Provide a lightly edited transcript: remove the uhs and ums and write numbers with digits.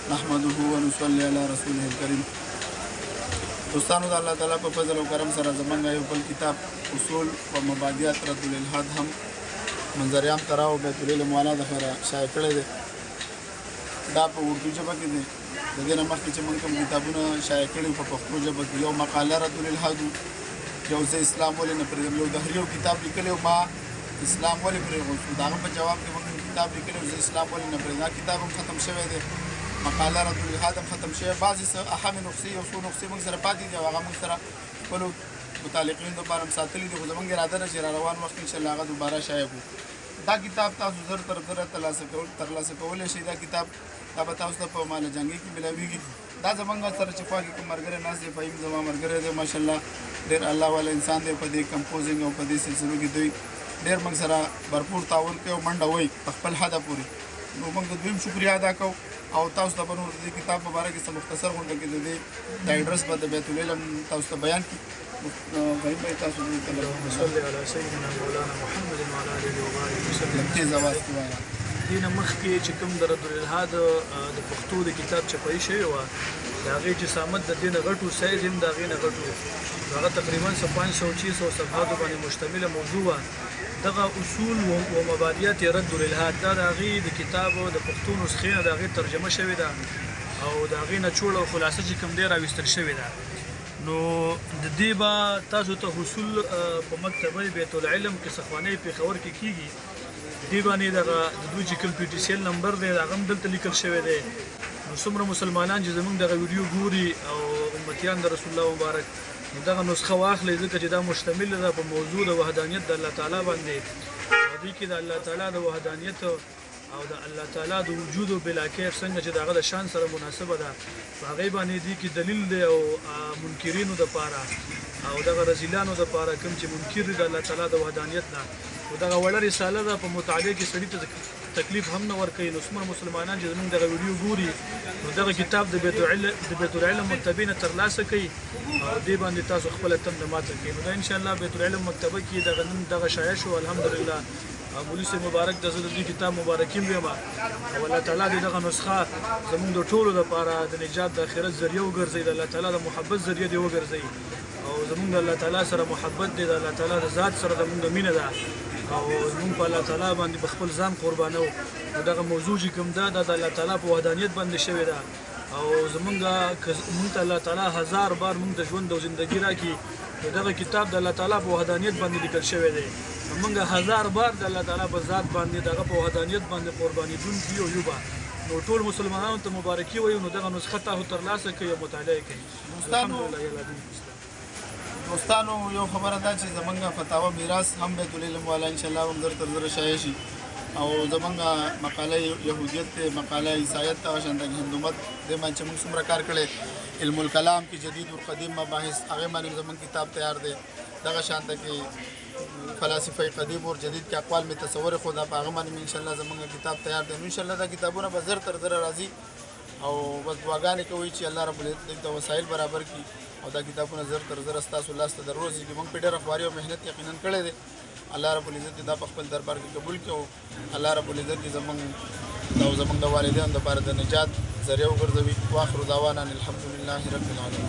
نحمده ونصلي على رسوله الكريم. دوستانو د الله تعالی په فضل او کرم سره زمونږ یو بل کتاب اصول و مبادیات رد الالحاد هم منظریام تراو بیت العلم والا د خیره شایع کړی دی. دا په اردو ژبه کې دی. د دې نه مخکې چې موږ کوم کتابونه شایع کړي په پښتو ژبه کې یو مقاله رد الالحاد، یو زه اسلام ولې نه پرېږدم، یو دهریو کتاب لیکلی ما اسلام ولې پرېښود شو، د هغه په جواب کې موږ کتاب لیکلی زه اسلام ولې نه پرېږدم. دا کتاب هم ختم شوی دی، مقاله رد الالحاد هم ختم شوی. بعضې څه اهم نقصې یو څو نقصې موږ سره پاتې دي او هغه موږ سره خپلو متعلقینو دپاره هم ساتلي دي، خو زموږ اراده ده چې را روان وخت انشاءالله هغه دوباره شایع کړو. دا کتاب تاسو زر تر زره ترلاسه کولی شئ. دا کتاب دا به تاسو ته په مال جنګي کې ملاویږي. دا زمونږ سره چې خوا کې کوم ملګری ناست دی، فهیم زما ملګری دی، ماشاءالله ډېر الله والا انسان دی. په دې کمپوزینګ او په دې سلسلو کې دوی ډېر موږ سره بھرپور تعاون کوي او منډه وایي په خپل حده پورې. نو موږ د دویم شکریا ادا کوو او تاسو ته به نور د دې کتاب په باره کې څه مختصر غونډه کې د دې د ایډرس به د بیت العلم تاسو ته بیان کړي. فهیم بھائی تاسو دې ته صلی علی سیدنا مولانا محمد وعلى آله وصحبه وسلم. تیز اواز کې وایه. دې نه مخکې چې کوم د رد الالحاد د پښتو د کتاب چاپي شوی وه، د هغې جسامت د دې نه غټ و، سایز هم د هغې نه غټ و. هغه تقریبا 500-600 صفحاتو باندې مشتمله موضوع وه. دغه اصول و مبادیات رد الالحاد دا د هغې د کتاب د پښتو نسخې نه د هغې ترجمه شوې ده او د هغې نچوړ او خلاصه چې کوم دی راویستل شوې ده. نو د دې به تاسو ته حصول په مکتبه بیت العلم کې سخوانۍ پېښور کې کېږي. دې باندې دغه د دوی چې کوم PTCL نمبر دی هغه هم دلته لیکل شوی دی. نو څومره مسلمانان چې زموږ دغه ویډیو ګوري او امتیان د رسول الله مبارک نو دغه نسخه واخلئ، ځکه چې دا مشتمل ده په موضوع د وحدانیت د الله تعالی باندې. او دې کې د الله تعالی د وحدانیت او د الله تعالی د وجود بلا کیف څنګه چې د هغه د شان سره مناسبه ده، په هغې باندې دې کې دلیل دی او منکرینو دپاره او دغه رذیلانو دپاره کوم چې منکر دي د الله تعالی د وحدانیت نه. او دغه وړه رساله ده، په مطالعه کې سړي ته تکلیف هم نه ورکوي. نو څومره مسلمانان چې زموږ دغه ویډیو ګوري نو دغه کتاب د بیت العلم مکتبې نه ترلاسه کوي او دې باندې تاسو خپله تنده ماته کوي. نو دا انشاءالله بیت العلم مکتبه کې دغه نن دغه شایع شو. الحمدلله مولوي صاحب مبارک د زه د دې کتاب مبارکیم ویم او الله تعالی دې دغه نسخه زموږ د ټولو لپاره د نجات د آخرت ذریعه وګرځوي، د الله تعالی د محبت ذریعه دې وګرځوي او زموږ د الله تعالی سره محبت دی، د الله تعالی د ذات سره زموږ د مینه ده او زموږ په الله تعالی باندې په خپل ځان قربانو. نو دغه موضوع چې کوم ده دا د الله تعالی په وحدانیت باندې شوې ده او زموږ ته الله تعالی 1000 بار موږ د ژوند او زندګي راکړي. نو دغه کتاب د الله تعالی په وحدانیت باندې لیکل شوی دی. موږ 1000 بار د الله تعالی په ذات باندې دغه په وحدانیت باندې قربانېدونکي یو یو. نو ټول مسلمانانو ته مبارکي وایو. نو دغه نسخه تاسو ترلاسه کړئ او مطالعه کړئ. دوستانو یو خبره ده چې زمونږ فتاوا میراث هم بیت العلم والا انشاءالله هم زر تر زره شایع شي او زمونږ مقاله یهودیت دی، مقاله عیسایت ته شانته هندومت دې باندې چې موږ څومره کار کړی، علم الکلام کې جدید و قدیم مباحث هغې باندې زمونږ کتاب تیار دی. دغه شانته کې فلاسفه قدیم اور جدید کې اقوال میں تصور خدا په هغه باندې انشاءالله زمونږ کتاب تیار دی. انشاءالله دا کتابونه به زر تر زره راځي او بس دعاګانې کوئ چې الله رب العزت د وسایل برابر کړي او دا کتابونه زر تر زره ستاسو لاسته در ورسېږي. موږ په ډېره خواري او محنت یقینا کړی دی. الله رب العزت دا په خپل دربار کې قبول کړي او الله رب العزت زموږ د والدینو دپاره د نجات ذریعه وګرځوي. واخر دعوانا الحمد لله رب العالمین.